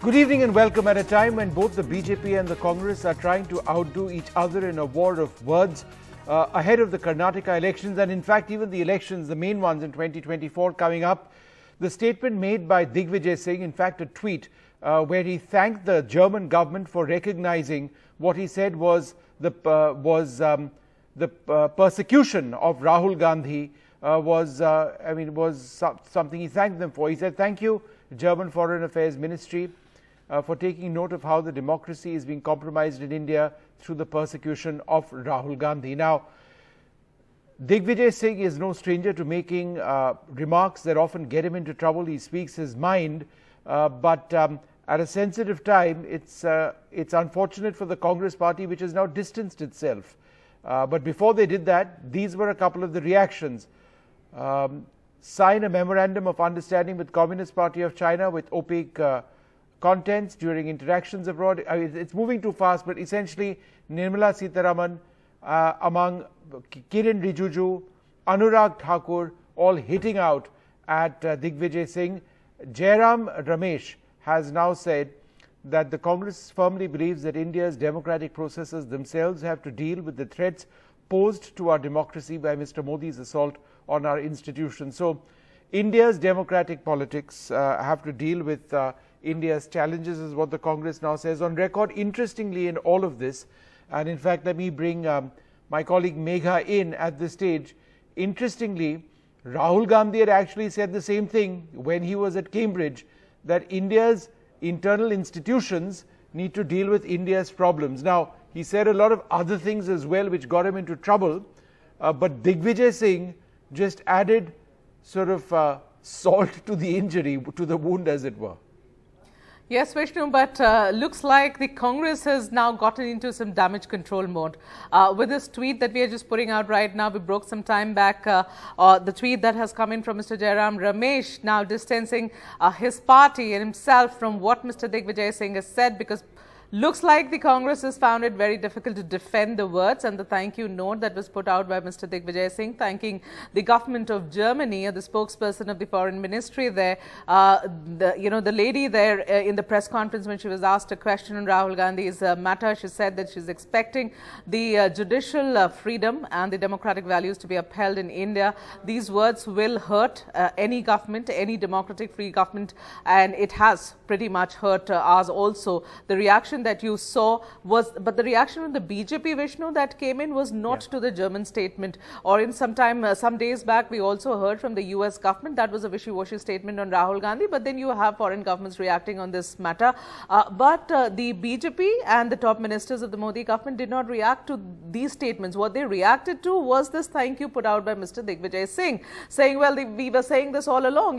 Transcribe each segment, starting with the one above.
Good evening and welcome at a time when both the BJP and the Congress are trying to outdo each other in a war of words ahead of the Karnataka elections, and in fact even the elections, the main ones in 2024 coming up. The statement made by Digvijay Singh, in fact a tweet where he thanked the German government for recognizing what he said was the persecution of Rahul Gandhi was something he thanked them for. He said, "Thank you, German Foreign Affairs Ministry, for taking note of how the democracy is being compromised in India through the persecution of Rahul Gandhi." Now, Digvijay Singh is no stranger to making remarks that often get him into trouble. He speaks his mind, but at a sensitive time, it's unfortunate for the Congress party, which has now distanced itself. But before they did that, these were a couple of the reactions. Sign a memorandum of understanding with Communist Party of China with opaque contents during interactions abroad. It's moving too fast, but essentially Nirmala Sitharaman, among Kiren Rijiju, Anurag Thakur, all hitting out at Digvijay Singh. Jairam Ramesh has now said that the Congress firmly believes that India's democratic processes themselves have to deal with the threats posed to our democracy by Mr. Modi's assault on our institutions. So India's democratic politics have to deal with India's challenges, is what the Congress now says on record. Interestingly, in all of this, and in fact let me bring my colleague Megha in at this stage. Interestingly, Rahul Gandhi had actually said the same thing when he was at Cambridge, that India's internal institutions need to deal with India's problems. Now, he said a lot of other things as well which got him into trouble, but Digvijay Singh just added sort of salt to the injury, to the wound as it were. Yes, Vishnu, but looks like the Congress has now gotten into some damage control mode. With this tweet that we are just putting out right now, we broke some time back, the tweet that has come in from Mr. Jairam Ramesh, now distancing his party and himself from what Mr. Digvijay Singh has said, because looks like the Congress has found it very difficult to defend the words and the thank you note that was put out by Mr. Digvijay Singh, thanking the government of Germany, the spokesperson of the foreign ministry there. The lady there in the press conference, when she was asked a question on Rahul Gandhi's matter, she said that she's expecting the judicial freedom and the democratic values to be upheld in India. These words will hurt any government, any democratic free government, and it has pretty much hurt ours also. The reaction that you saw was, but the reaction of the BJP, Vishnu, that came in was not to the German statement. Or in some days back, we also heard from the US government that was a wishy-washy statement on Rahul Gandhi, but then you have foreign governments reacting on this matter. But the BJP and the top ministers of the Modi government did not react to these statements. What they reacted to was this thank you put out by Mr. Digvijay Singh, saying, well, we were saying this all along.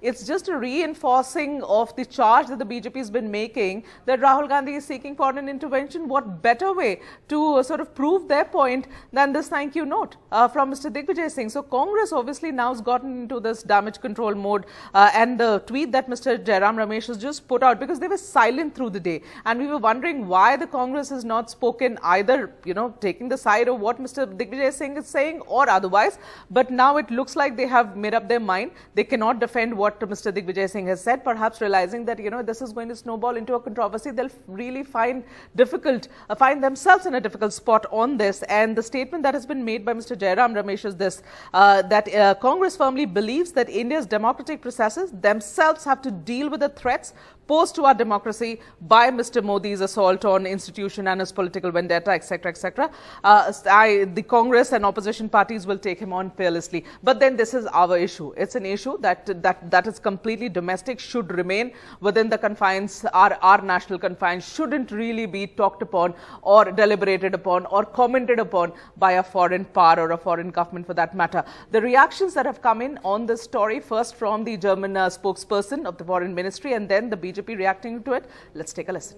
It's just a reinforcing of the charge that the BJP has been making that Rahul Gandhi is seeking foreign intervention. What better way to sort of prove their point than this thank you note from Mr. Digvijay Singh? So Congress obviously now has gotten into this damage control mode, and the tweet that Mr. Jairam Ramesh has just put out, because they were silent through the day and we were wondering why the Congress has not spoken, either taking the side of what Mr. Digvijay Singh is saying or otherwise. But now it looks like they have made up their mind. They cannot defend what Mr. Digvijay Singh has said, perhaps realizing that this is going to snowball into a controversy. They'll really find themselves in a difficult spot on this. And the statement that has been made by Mr. Jairam Ramesh is this, that Congress firmly believes that India's democratic processes themselves have to deal with the threats posed to our democracy by Mr. Modi's assault on institution and his political vendetta, etc., etc. The Congress and opposition parties will take him on fearlessly. But then this is our issue. It's an issue that is completely domestic, should remain within the confines, our national confines, shouldn't really be talked upon or deliberated upon or commented upon by a foreign power or a foreign government for that matter. The reactions that have come in on this story, first from the German spokesperson of the foreign ministry and then the BJP reacting to it. Let's take a listen.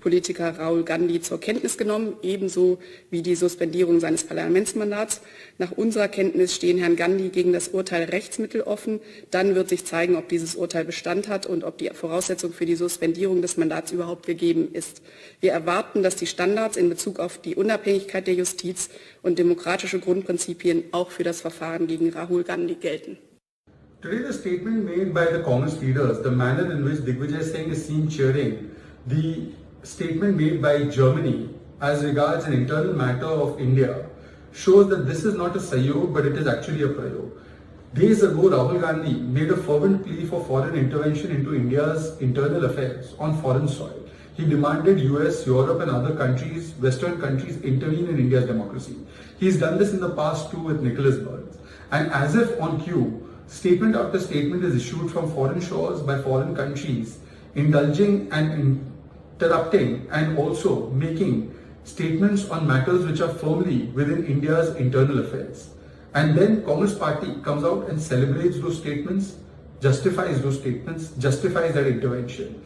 Politiker Rahul Gandhi zur Kenntnis genommen, ebenso wie die Suspendierung seines Parlamentsmandats. Nach unserer Kenntnis stehen Herrn Gandhi gegen das Urteil Rechtsmittel offen. Dann wird sich zeigen, ob dieses Urteil Bestand hat und ob die Voraussetzung für die Suspendierung des Mandats überhaupt gegeben ist. Wir erwarten, dass die Standards in Bezug auf die Unabhängigkeit der Justiz und demokratische Grundprinzipien auch für das Verfahren gegen Rahul Gandhi gelten. Today, the statement made by the Congress leaders, the manner in which Digvijay Singh is seen cheering, the statement made by Germany as regards an internal matter of India, shows that this is not a sayog, but it is actually a prayog. Days ago, Rahul Gandhi made a fervent plea for foreign intervention into India's internal affairs on foreign soil. He demanded US, Europe and other countries, Western countries, intervene in India's democracy. He's done this in the past too with Nicholas Burns. And as if on cue, statement after statement is issued from foreign shores by foreign countries, indulging and interrupting and also making statements on matters which are firmly within India's internal affairs. And then Congress party comes out and celebrates those statements, justifies those statements, justifies that intervention.